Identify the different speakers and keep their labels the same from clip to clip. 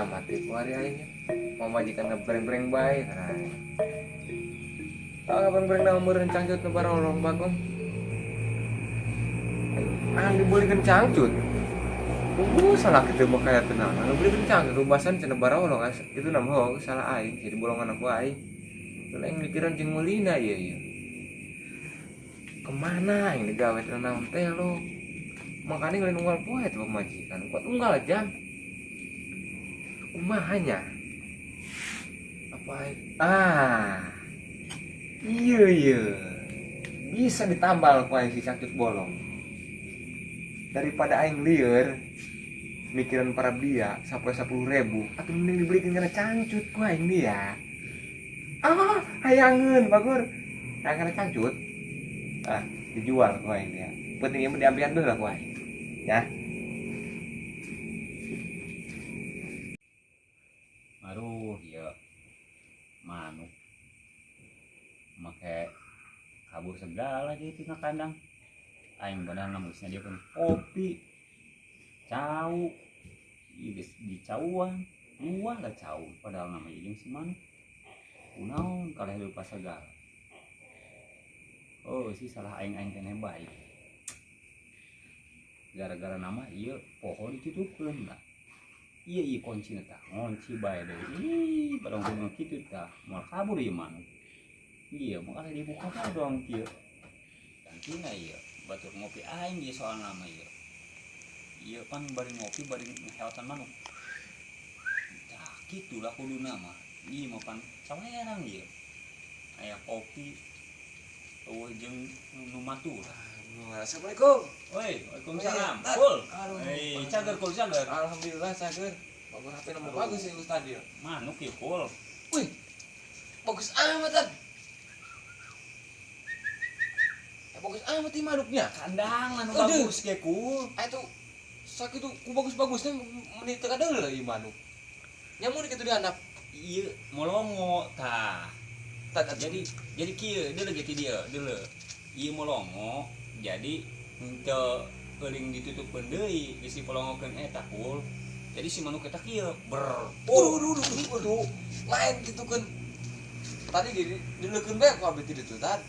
Speaker 1: amat itu hari aing mau majikan ngebreng-breng bae nah. Tahu ngebreng-breng nama meureun cangcut nu barolong bagong. Ah dibulikeun cangcut. Salah kitu mah kaya tenang. Anu beli cangcut rubasan cenah barolong itu nama ho salah aing jadi bolongan aku aing. Lain aing mikiran jeung meulina ieu. Kemana ini gawe naon teh lo? Makanya ngelain unggal poe tuh pemajikan. Kuat unggal jam. Kumahanya. Apa? Iya. Bisa ditambal ku aing si cangcut bolong. Daripada aing lieur mikiran para dia sampai 10.000 atau mending dibelikin karena cangcut ku aing dia. Hayangeun bagur. Hayang karena cangcut. Dijual ku aing dia. Pentingnya mah diambian deui lah ku aing. Ya.
Speaker 2: Aduh, ya manuk make kabur segala jadi tina kandang. Aing padahal namusnya dia kan kopi, cau, di cauan, luah lah cau. Padahal nama jeung si manuk. Kunaon kaleh lupa segala. Oh, si salah aing keneh baik. Gara-gara nama ieu pohon ditutupkeun lah. Iya kunci tah, ngunci bae deui. Ih, barang kitu tah, moal kabur ieu manuk. Iya, makanya dibuka dong kieu. Gantina ieu, batur ngopi aing ieu soal nama ieu. Ieu pan bari ngopi bari ngehewatan manuk. Tah, kitu lah kudu nama. Ieu mah pan sawerang ieu. Aya kopi eueuh jeung nu matur.
Speaker 1: Assalamualaikum.
Speaker 2: Woi, waalaikumsalam. Kul. Cager kul cager.
Speaker 1: Alhamdulillah cager. Bagus HP nomor bagus sih Ustaz dia.
Speaker 2: Manuk ieu kul.
Speaker 1: Wih. Bagus amat Tad. Bagus amat ieu manuknya.
Speaker 2: Kandang anu bagus ge kul.
Speaker 1: Itu sakitu ku bagus-bagusnya menit teu kadeul ieu manuk. Nya mun kitu dihandap.
Speaker 2: Ieu molongo tah. Jadi kieu deuleu ge ti dieu, deuleu. Ieu molongo jadi henteu euling ditutupkeun deui geus dipolongokeun eta kul. Jadi si manuk eta kieu
Speaker 1: Waduh, lain gitu kan. Tadi gini dileukeun bae ku abdi ditu Tad.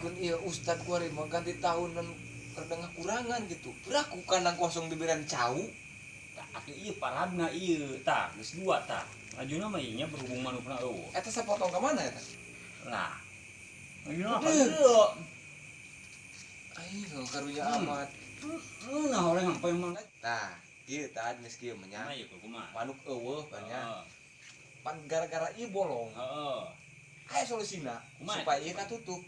Speaker 1: Kun ieu ustad ku ari mah ganti tahunan rada ngakurangan gitu. Beraku kandang kosong diberian cau.
Speaker 2: tah atuh ieu parabna ieu tah geus dua tah. Lajuna mah ieu nya berhubung manukna eueuh.
Speaker 1: Eta sapotong ka mana eta?
Speaker 2: Lah. Ayeuna ka
Speaker 1: Aing karunya amat.
Speaker 2: nah orang apa emang
Speaker 1: Nah, ieu Tad geus kieu mah nya.
Speaker 2: ieu kul kumaha?
Speaker 1: Manuk eueuh banyak. Pan gara-gara ieu bolong.
Speaker 2: Heeh.
Speaker 1: Aya solusina
Speaker 2: Kumaha?
Speaker 1: supaya ieu katutup.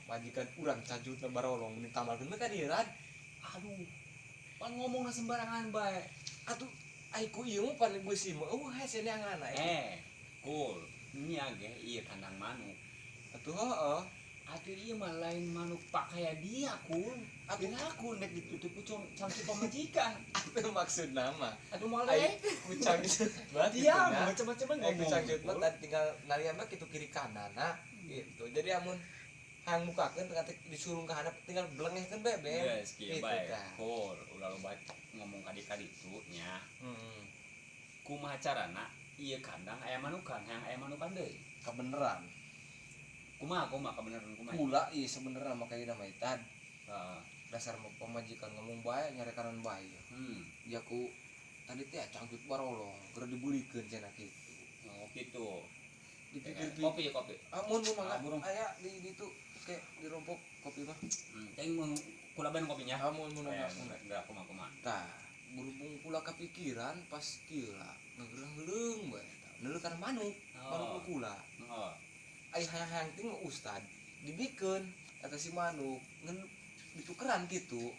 Speaker 1: Majikan urang cajutna barolong meni tamalkeun ka dieu Tad.
Speaker 2: Aduh. Pan ngomongna sembarangan bae.
Speaker 1: Atuh ai ku ieu mah pan beusi mah hese neanganna.
Speaker 2: Kul. Nya ge ieu kandang manuk.
Speaker 1: Atuh heueuh.
Speaker 2: Atuh ieu mah lain manuk pakaya dia kul. Atuh aku nek ditutup ku cangcut pamajikan.
Speaker 1: Apa maksudna mah?
Speaker 2: Aduh molek.
Speaker 1: Kucang berarti
Speaker 2: Dia macam-macam ngomong.
Speaker 1: kucang mah tadi tinggal nalian mah kitu kiri kanan gitu. Jadi amun hang mukakeun teu disuruh ka handap tinggal blengehkeun bae
Speaker 2: Yes, kieu bae.
Speaker 1: tah.
Speaker 2: Kul, ulah loba ngomong kadi-kadi tu nya.
Speaker 1: Heeh.
Speaker 2: Kumaha carana ieu kandang aya manukan, hayang aya manukan deui.
Speaker 1: Kebeneran.
Speaker 2: Kumaha kebenaran kumaha.
Speaker 1: Pula ieu sebenarnya mah kayak nama Tad.
Speaker 2: Heeh.
Speaker 1: Dasar pemajikan ngomong bae nyari kanan bae. Ya ku tadi teh cangcut barolong keur dibulikeun cenah kitu.
Speaker 2: Oh, kitu.
Speaker 1: Dipikir
Speaker 2: Kopi ya kopi.
Speaker 1: amun mah
Speaker 2: burung.
Speaker 1: aya di ditu kayak dirompok kopi mah.
Speaker 2: Teuing mun kula ben kopinya.
Speaker 1: Amun mun
Speaker 2: Enggak kumaha.
Speaker 1: tah berhubung pula kepikiran pas kieu lah ngeurang-eureung bae tah neuleuh kana manuk manuk kula
Speaker 2: Heeh.
Speaker 1: ai hayang-hayang ting ustad dibikeun eta si manuk ngen ditukeran kitu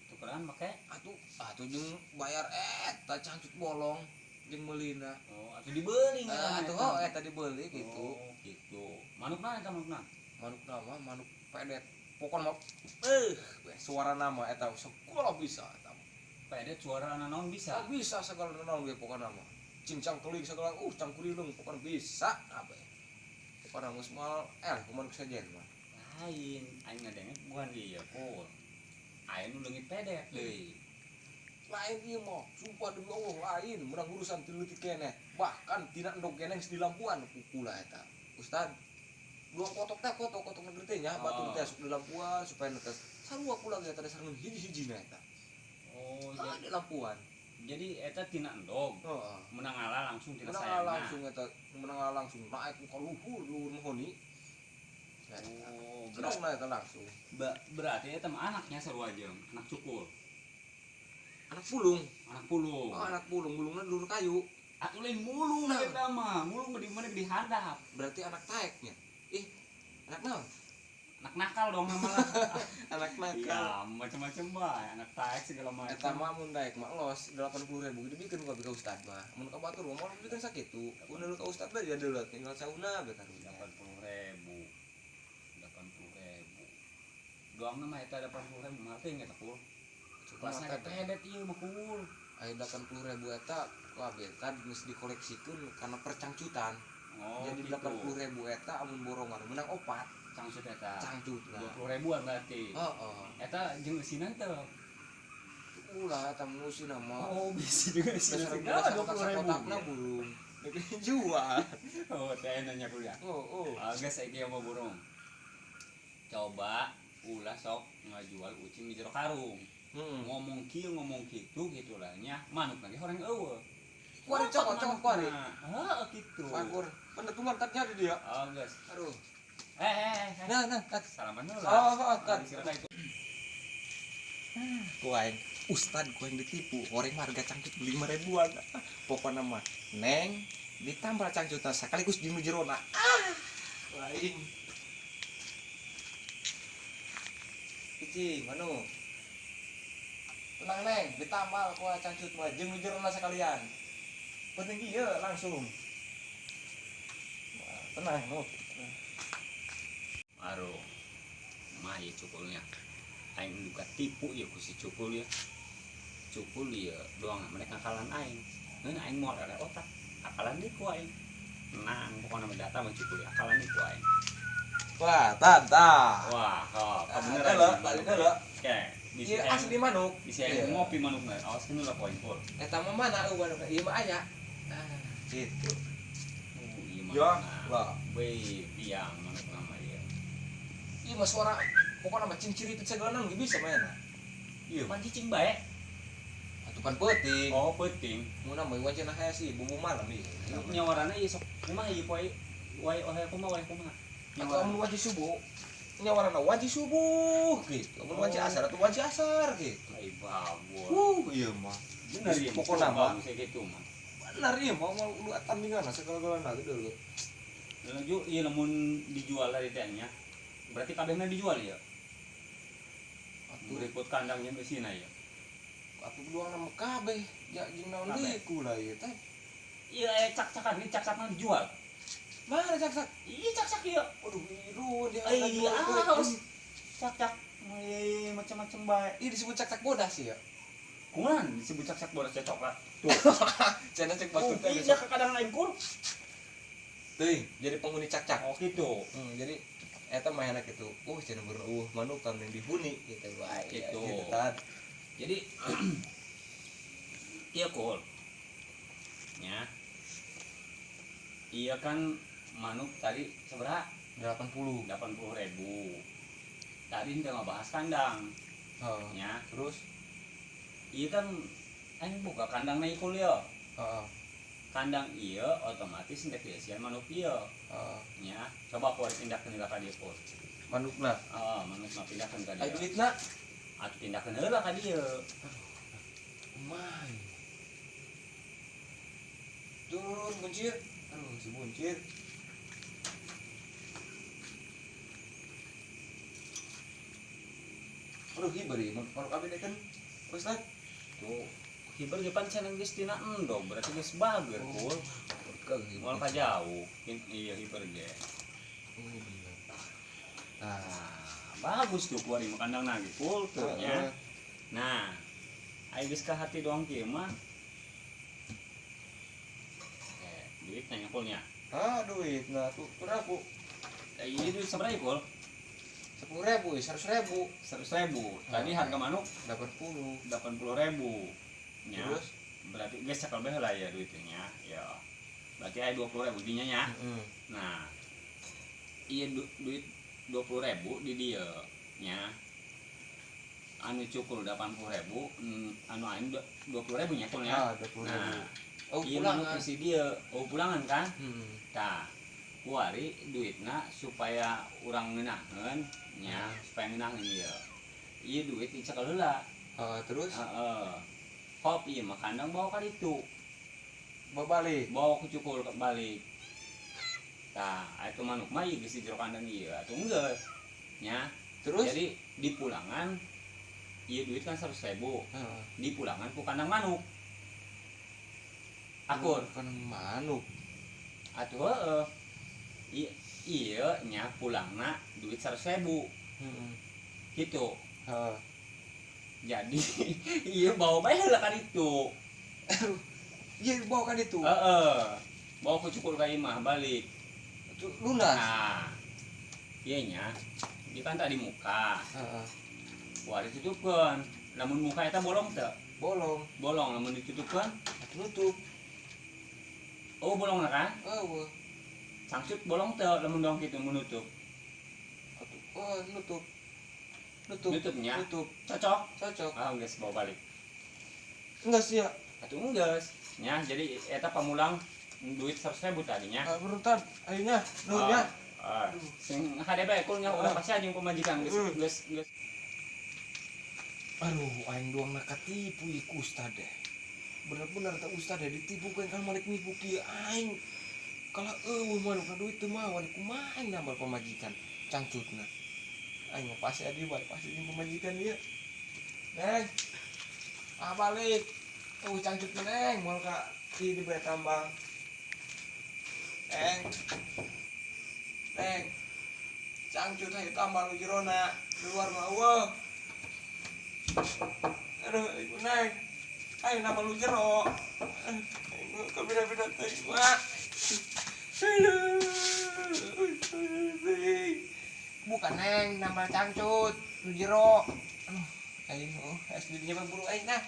Speaker 2: Tukeran make.
Speaker 1: atuh jeung bayar eta cangcut bolong jeung meulina
Speaker 2: Oh, atuh dibeli
Speaker 1: atuh eta dibeuli kitu
Speaker 2: gitu. Manukna eta manukna.
Speaker 1: manuk nama manuk pedet pokona mah suara nama eta segala bisa eta
Speaker 2: Pedet suara naon bisa.
Speaker 1: bisa segala naon ge pokona mah cincang keling segala cangkurilung pokona bisa apa ya pokona geus moal kumaha sajen mah
Speaker 2: Lain, aing ngadenge bukan ieu kul. Aing nu leungit pedet deui.
Speaker 1: lain ieu mah sumpah demi Allah lain menang urusan tilu ti keneh bahkan tina endog keneh di lampuan kukula eta Ustad dua kotok negeri teh nya batu teh asup di lampuan supaya netes sarua kula ge teh sareng hiji-hiji na eta
Speaker 2: Oh
Speaker 1: di lampuan
Speaker 2: jadi eta tina endog
Speaker 1: heeh
Speaker 2: menang ala langsung tina
Speaker 1: menang
Speaker 2: sayangna.
Speaker 1: langsung eta menang langsung naik ka luhur mahoni
Speaker 2: Oh
Speaker 1: Gerong na eta langsung
Speaker 2: berarti eta mah anaknya sarua jeung anak cukul
Speaker 1: anak pulung
Speaker 2: anak pulung
Speaker 1: bulungna dulur kayu
Speaker 2: atuh lain mulung eta mah mulung di mana di hadap
Speaker 1: berarti anak taeknya anak naon
Speaker 2: anak nakal dong malah
Speaker 1: anak nakal
Speaker 2: ya macam-macam bae anak taek segala macam
Speaker 1: eta mah mun daek mah los 80.000 dibikeun ku ka ustad mah mun ka batur mah dibikeun sakitu mun ka ustad mah ya deuleut tinggal sauna be karunya
Speaker 2: 80.000 doang mah eta 80.000 marting eta kul kelasna pedet ieu mah kul
Speaker 1: aya 80.000 eta kabeh kan geus dikoleksikeun karena percangcutan jadi
Speaker 2: gitu.
Speaker 1: 80.000 eta amun borongan menang opat
Speaker 2: cangcut eta
Speaker 1: cangcut lah
Speaker 2: 20.000-an berarti
Speaker 1: heeh
Speaker 2: eta jeung eusina teh
Speaker 1: ulah eta musina mah
Speaker 2: oh bisa juga eusina
Speaker 1: segala 20.000 kotakna burung jual
Speaker 2: oh teh nanya kuliah geus saiki mah burung coba ulah sok ngajual ucing di jero karung ngomong kieu ngomong kitu gitulah nya manuk lagi horeng eueuh
Speaker 1: kuari cokot kuari
Speaker 2: heeh kitu
Speaker 1: pakur bener tuh mantap nyari dia
Speaker 2: geus
Speaker 1: aduh
Speaker 2: nah salaman heula
Speaker 1: kan
Speaker 2: itu
Speaker 1: kuaing ustad kuaing ditipu horeng harga cangcut 5.000-an pokokna mah neng ditambah cangcutan sekaligus di jerona lain Icing, manu tenang neng, ditambal ku cangcut mah jeung jerona sekalian penting ieu langsung tenang nu
Speaker 2: aro mah ieu cukulnya aing duka tipu ieu ku si cukul ya cukul ieu doang mereka kalan aing ngeun aing moal ada otak akalan di ku aing nang pokona mah data mah cukul akalan di ku aing
Speaker 1: wah tanta
Speaker 2: wah
Speaker 1: kebeneran heula
Speaker 2: oke
Speaker 1: ieu asli manuk
Speaker 2: bisa ngopi manukna awas kene lah poin pol
Speaker 1: eta mah mana manuk ieu mah aya gitu
Speaker 2: ya
Speaker 1: lah
Speaker 2: we piang manuk nama ieu
Speaker 1: ieu mah suara pokona mah ciri teh segala nu bisa mainna
Speaker 2: ieu mah cicing bae
Speaker 1: atuh kan peuting
Speaker 2: oh peuting
Speaker 1: mun mah wajana haya sih bumbu malam ieu
Speaker 2: nyawarana ieu sok kumaha ieu poe wae kumaha
Speaker 1: atau mun wajib subuh nyawarana wajib subuh gitu mun wajib asar atau wajib asar gitu
Speaker 2: ai babon
Speaker 1: ieu mah
Speaker 2: bener ieu
Speaker 1: pokona mah
Speaker 2: kitu mah
Speaker 1: bener ieu mah lu tandinganna segala-galana geus
Speaker 2: laju ieu lamun dijual dari teh nya berarti kabehna dijual ya atuh repot kandangnya meusina ya
Speaker 1: atuh doang nama kabeh ja jeung naon deui kula ieu teh
Speaker 2: iya cak-cakan ini cak-cakan dijual
Speaker 1: mana cak-cak
Speaker 2: iya cak-cak ieu
Speaker 1: aduh biru dia
Speaker 2: iya harus cak-cak macam-macam bae
Speaker 1: ini disebut cak-cak bodas ya
Speaker 2: kumaha disebut cak-cak bodas coklat tuh
Speaker 1: cenah cek batu teh
Speaker 2: iya ka kadang lain kur
Speaker 1: teuing jadi penghuni cak-cak
Speaker 2: oh gitu
Speaker 1: jadi eta mah enak gitu cenah beureun manuk kan yang dihuni gitu bae
Speaker 2: gitu jadi iya kul nya iya kan manuk tadi seberapa
Speaker 1: 80.000
Speaker 2: tadi kita ngebahas kandang nya
Speaker 1: terus
Speaker 2: iya kan aing buka kandang na ikul ya kandang iya otomatis ndek diasian manuk iya nya coba kuat pindahkeun heula ka dieu pun
Speaker 1: manukna
Speaker 2: manukna pindahkeun ka dieu
Speaker 1: aya duitna
Speaker 2: atuh pindahkeun heula ka dieu
Speaker 1: umay turun buncir aduh si buncir aduh hibari manuk abi teh kan Ustaz
Speaker 2: tuh hiber ge pan cenah geus tina endog berarti geus bager kul moal ka jauh iya hiber ge bagus tuh kuari kandang nage kul tuh nya nah aya geus ka hati doang kieu mah duit nanya kulnya
Speaker 1: duit nah tuh berapa
Speaker 2: iya duit sabaraha kul
Speaker 1: 10.000 100.000
Speaker 2: 100.000 tadi harga manuk
Speaker 1: 80.000
Speaker 2: 80.000 nya
Speaker 1: Terus
Speaker 2: berarti geus cakal bae lah ya duitnya ya berarti aya 20.000 dinya nya. Nah iya duit 20.000 di dia nya anu cukul 80.000 anu aing 20.000 nya kun ya.
Speaker 1: 20.000.
Speaker 2: Nah
Speaker 1: Oh,
Speaker 2: iya
Speaker 1: pulangan.
Speaker 2: manuk si dia pulangan kan.
Speaker 1: Hmm.
Speaker 2: Tah kuari duitna supaya urang ngeunaheun nya supaya ngeunaheun ieu ieu duit dicakal heula.
Speaker 1: Terus
Speaker 2: Heeh. Hop ieu mah kandang bawa ka ditu.
Speaker 1: balik.
Speaker 2: Bawa ku cukul balik. Tah atuh manuk mah ieu geus di jero kandang ieu atuh geus nya.
Speaker 1: Terus
Speaker 2: Jadi di pulangan ieu duit kan 100.000. Di pulangan ku kandang manuk. Akur
Speaker 1: kan manuk.
Speaker 2: atuh heueuh. Ieu nya pulangna duit 100.000.
Speaker 1: Heeh.
Speaker 2: Gitu.
Speaker 1: Heeh.
Speaker 2: Jadi ieu bawa bae heula ka ditu.
Speaker 1: Aduh. Iya bawa kan itu.
Speaker 2: Heeh. Bawa ku cukul ka imah balik.
Speaker 1: Lunas.
Speaker 2: Nah, ieu nya di kan tadi muka.
Speaker 1: Heeh.
Speaker 2: Wah ditutupkeun. Lamun muka eta bolong teu?
Speaker 1: Bolong.
Speaker 2: Bolong lamun ditutupkeun.
Speaker 1: Nutup.
Speaker 2: Oh bolong kan?
Speaker 1: Oh.
Speaker 2: Sangcut bolong teu lamun dong kitu menutup.
Speaker 1: Nutup.
Speaker 2: Nutupnya?
Speaker 1: Nutup.
Speaker 2: Cocok.
Speaker 1: Cocok.
Speaker 2: Geus bawa balik.
Speaker 1: Enggak sih ya.
Speaker 2: Atuh geus. Nya jadi eta pamulang duit 100.000 tadinya.
Speaker 1: Berutan akhirnya nuhunnya.
Speaker 2: Sing hade bae kulnya udah pasti anjing pemajikan geus.
Speaker 1: Aduh, aing doang nak katipu iku ustad deh. Bener-bener tak ustad deh ditipu kan malik nipu kieu aing. Kalau manuk duit teu mah wani kumaha aing nambal pemajikan cangcutna. Aing mah pasti adi bae pasti di pemajikan ieu. Neng. Balik. Cangcut neng moal ka di bae tambang. Neng. Cangcut hayu tambal lu jerona. Luar mah eueuh. Aduh, ibu neng. Ayo nama lu jero. Kau beda-beda teh. Wah. Bukan neng, nama cangcut. Lu jero. Ayo, es didinya buru aing nah.